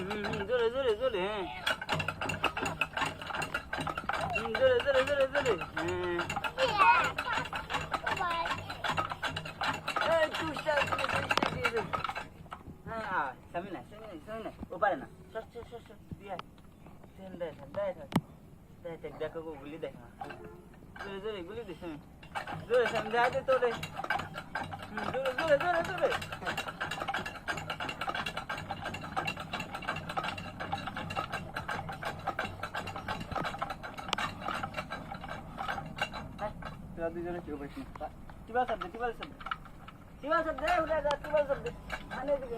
জোরে জোরে জোরে হ্যাঁ জোরে জোরে জোরে জোরে হ্যাঁ টুসটা দিয়ে দে হ্যাঁ সামনে না সামনে না ও পারে না সর দিয়া তেল দেখ দেখো গুলি দেখ জোরে জোরে গুলি দিস জোরে সামনে আগে তোরে জোরে জোরে জোরে জোরে দুজনে কেউ পাইছি টিবাল শব্দ উঠে যা টিবাল শব্দ আনে দিকে